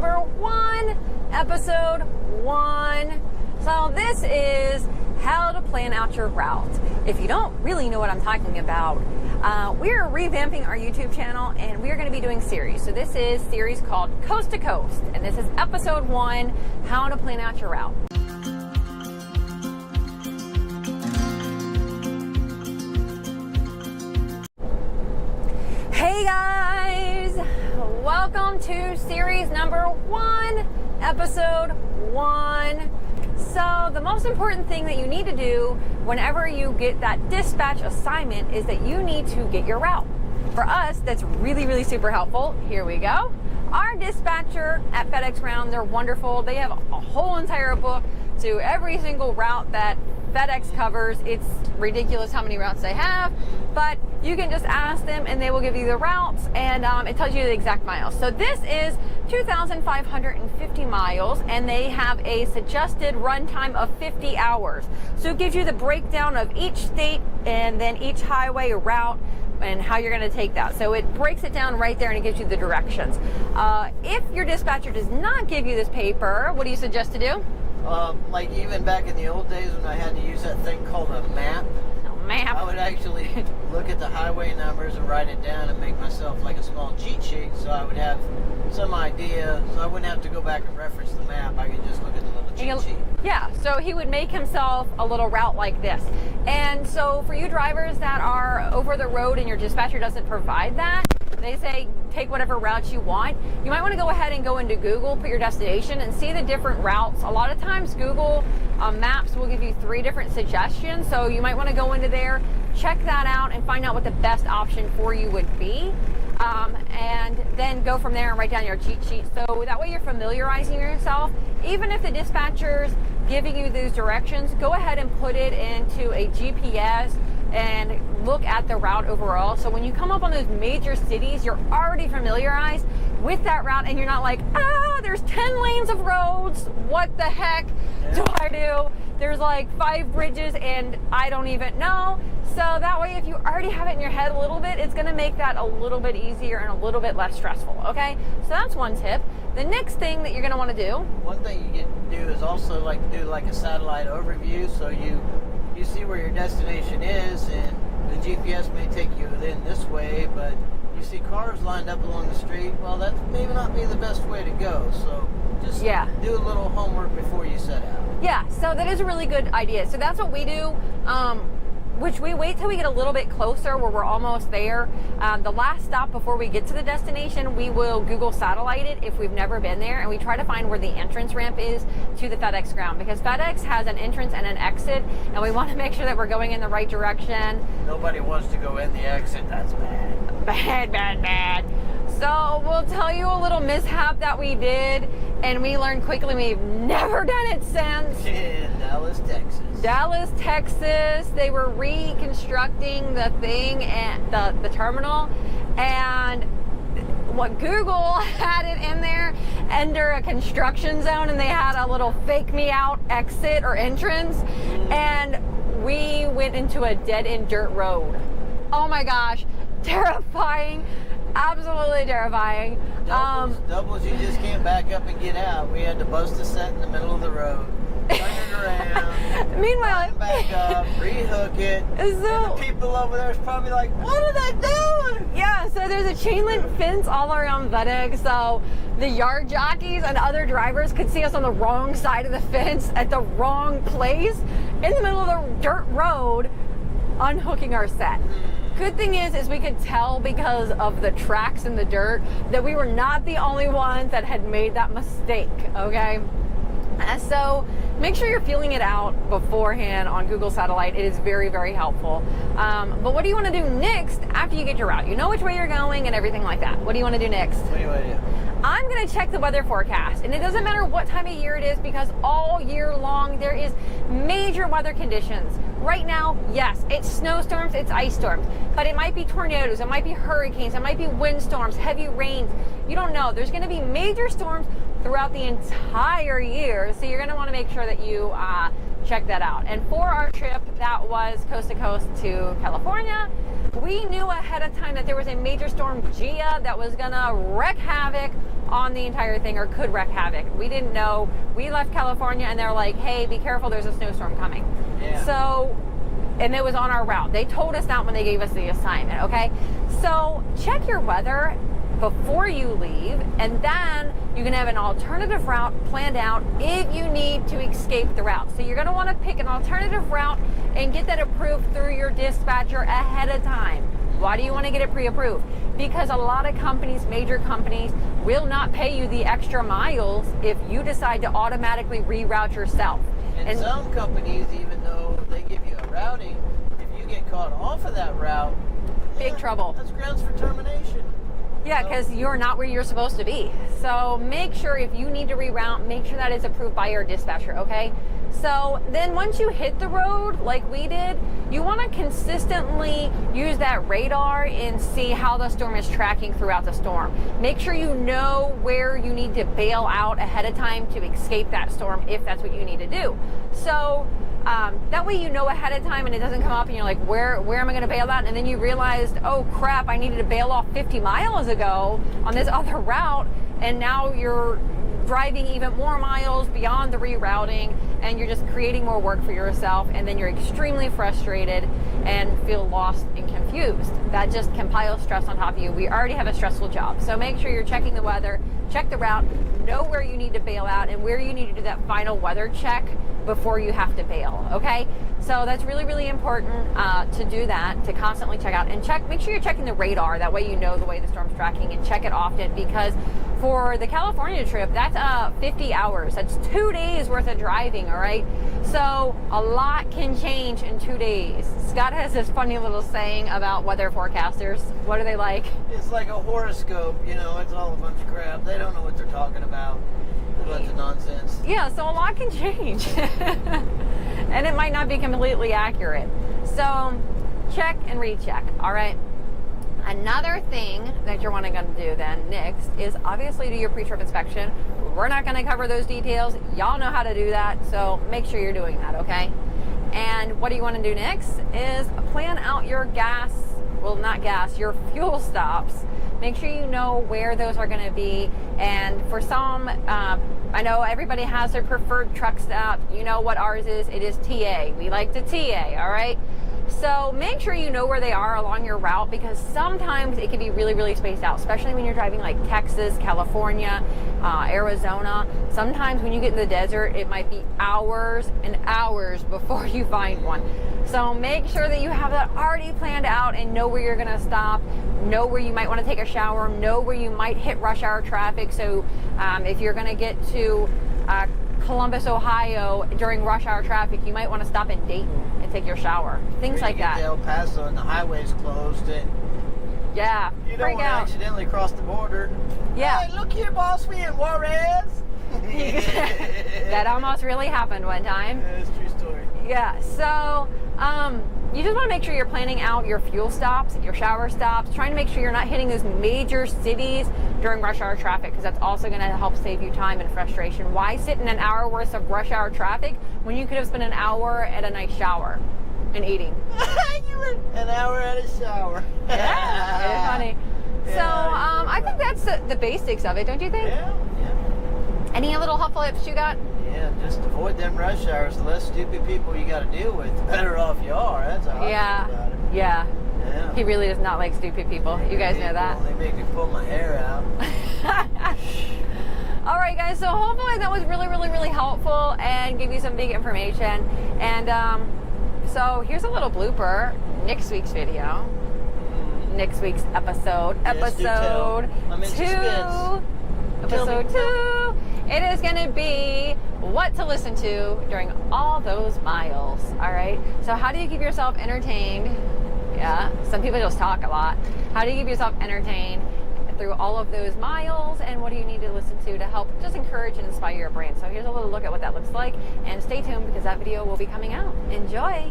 number 1, episode 1. So this is how to plan out your route. If you don't really know what I'm talking about, we're revamping our YouTube channel and we're going to be doing series. So this is series called Coast to Coast, and this is episode 1, how to plan out your route. Hey guys, welcome to series number 1, episode 1. So the most important thing that you need to do whenever you get that dispatch assignment is that you need to get your route. For us, that's really super helpful. Here we go. Our dispatcher at FedEx Ground, they're wonderful. They have a whole entire book to every single route that FedEx covers. It's ridiculous how many routes they have, but you can just ask them and they will give you the routes, and it tells you the exact miles. So this is 2,550 miles, and they have a suggested run time of 50 hours. So it gives you the breakdown of each state and then each highway route and how you're going to take that. So it breaks it down right there and it gives you the directions. If your dispatcher does not give you this paper, what do you suggest to do? Like even back in the old days when I had to use that thing called a map, I would actually look at the highway numbers and write it down and make myself like a small cheat sheet, so I would have some idea, so I wouldn't have to go back and reference the map. I could just look at the little cheat sheet. Yeah, so he would make himself a little route like this. And so for you drivers that are over the road and your dispatcher doesn't provide that, they say take whatever route you want. You might want to go ahead and go into Google, put your destination, and see the different routes. A lot of times Google Maps will give you 3 different suggestions, so you might want to go into there, check that out, and find out what the best option for you would be. And then go from there and write down your cheat sheet. So that way you're familiarizing yourself. Even if the dispatcher's giving you these directions, go ahead and put it into a GPS and look at the route overall. So when you come up on those major cities, you're already familiarized with that route and you're not like, there's 10 lanes of roads. What the heck do I do? There's like 5 bridges and I don't even know. So that way, if you already have it in your head a little bit, it's going to make that a little bit easier and a little bit less stressful, okay? So that's one tip. The next thing that you're going to want to do. One thing you can do is also do like a satellite overview, so you see where your destination is, and the GPS may take you in this way, but you see cars lined up along the street. Well, that may not be the best way to go, so just do a little homework before you set out. Yeah, so that is a really good idea. So that's what we do. Which we wait till we get a little bit closer where we're almost there. The last stop before we get to the destination, we will Google satellite it if we've never been there, and we try to find where the entrance ramp is to the FedEx ground, because FedEx has an entrance and an exit, and we want to make sure that we're going in the right direction. Nobody wants to go in the exit. That's bad. Bad. So we'll tell you a little mishap that we did, and we learned quickly we've never done it since. In Dallas, Texas. They were reconstructing the thing at the terminal, and what Google had it in there under a construction zone, and they had a little fake me out exit or entrance, and we went into a dead-end dirt road. Oh my gosh, terrifying. Absolutely terrifying. Doubles, you just can't back up and get out. We had to bust a set in the middle of the road, turn it around, meanwhile, back up, rehook it. So, and the people over there is probably like, what are they doing? Yeah, so there's a chain link fence all around FedEx, so the yard jockeys and other drivers could see us on the wrong side of the fence at the wrong place in the middle of the dirt road, unhooking our set. Good thing is we could tell because of the tracks in the dirt that we were not the only ones that had made that mistake, okay? So make sure you're feeling it out beforehand on Google Satellite. It is very helpful. But what do you want to do next after you get your route? You know which way you're going and everything like that. What do you want to do next? What do you want to do? I'm going to check the weather forecast, and it doesn't matter what time of year it is, because all year long there is major weather conditions. Right now, yes, it's snowstorms, it's ice storms, but it might be tornadoes, it might be hurricanes, it might be windstorms, heavy rains. You don't know. There's going to be major storms throughout the entire year, so you're going to want to make sure that you check that out. And for our trip that was coast to coast to California, we knew ahead of time that there was a major storm, Gia, that was gonna wreak havoc on the entire thing, or could wreak havoc. We didn't know. We left California and they're like, hey, be careful, there's a snowstorm coming. Yeah. So, and it was on our route. They told us that when they gave us the assignment, okay? So check your weather before you leave, and then you can have an alternative route planned out if you need to escape the route. So you're gonna wanna pick an alternative route and get that approved through your dispatcher ahead of time. Why do you wanna get it pre-approved? Because a lot of companies, major companies, will not pay you the extra miles if you decide to automatically reroute yourself. And some companies, even though they give you a routing, if you get caught off of that route, big trouble. That's grounds for termination. Yeah, because you're not where you're supposed to be. So make sure if you need to reroute, make sure that is approved by your dispatcher, okay? So then once you hit the road, like we did, you want to consistently use that radar and see how the storm is tracking throughout the storm. Make sure you know where you need to bail out ahead of time to escape that storm if that's what you need to do. So that way you know ahead of time and it doesn't come up and you're like, where am I going to bail out? And then you realized, oh crap, I needed to bail off 50 miles ago on this other route, and now you're driving even more miles beyond the rerouting, and you're just creating more work for yourself, and then you're extremely frustrated and feel lost and confused. That just can pile stress on top of you. We already have a stressful job, so make sure you're checking the weather, check the route, know where you need to bail out and where you need to do that final weather check before you have to bail, okay? So that's really, really important to do that, to constantly check out and check. Make sure you're checking the radar. That way you know the way the storm's tracking, and check it often, because for the California trip, that's 50 hours. That's 2 days worth of driving, all right? So a lot can change in 2 days. Scott has this funny little saying about weather forecasters. What are they like? It's like a horoscope, you know, it's all a bunch of crap. They don't know what they're talking about. A bunch of nonsense. Yeah, so a lot can change. And it might not be completely accurate. So check and recheck, all right? Another thing that you're wanting to do then next is obviously do your pre-trip inspection. We're not going to cover those details. Y'all know how to do that, so make sure you're doing that, okay? And what do you want to do next is plan out your your fuel stops. Make sure you know where those are going to be. And for some, I know everybody has their preferred truck stop. You know what ours is. It is TA. We like the TA, all right? So make sure you know where they are along your route, because sometimes it can be really, really spaced out, especially when you're driving like Texas, California, Arizona. Sometimes when you get in the desert, it might be hours and hours before you find one. So make sure that you have that already planned out and know where you're going to stop, know where you might want to take a shower, know where you might hit rush hour traffic. So if you're going to get to Columbus, Ohio during rush hour traffic, you might want to stop in Dayton and take your shower. Things like that. El Paso and the highway's closed, and yeah, you don't want to accidentally cross the border. Yeah. Hey, look here, boss, we in Juarez. That almost really happened one time. Yeah, it's a true story. Yeah, so you just want to make sure you're planning out your fuel stops, your shower stops, trying to make sure you're not hitting those major cities during rush hour traffic, because that's also going to help save you time and frustration. Why sit in an hour worth of rush hour traffic when you could have spent an hour at a nice shower and eating? You were an hour at a shower. Yeah, it's funny. Yeah, so I think that's the basics of it, don't you think? Yeah. Any little helpful tips you got? Yeah, just avoid them rush hours. The less stupid people you got to deal with, the better off you are. That's how I feel about it. Yeah. Yeah. He really does not like stupid people. You guys know that. They make me pull my hair out. All right, guys. So hopefully that was really, really, really helpful and gave you some big information. And so here's a little blooper. Next week's video. Next week's episode. Yes, do tell. I'm in suspense. Episode 2. It is going to be what to listen to during all those miles. All right. So how do you keep yourself entertained? Yeah. Some people just talk a lot. How do you keep yourself entertained through all of those miles? And what do you need to listen to help just encourage and inspire your brain? So here's a little look at what that looks like. And stay tuned, because that video will be coming out. Enjoy.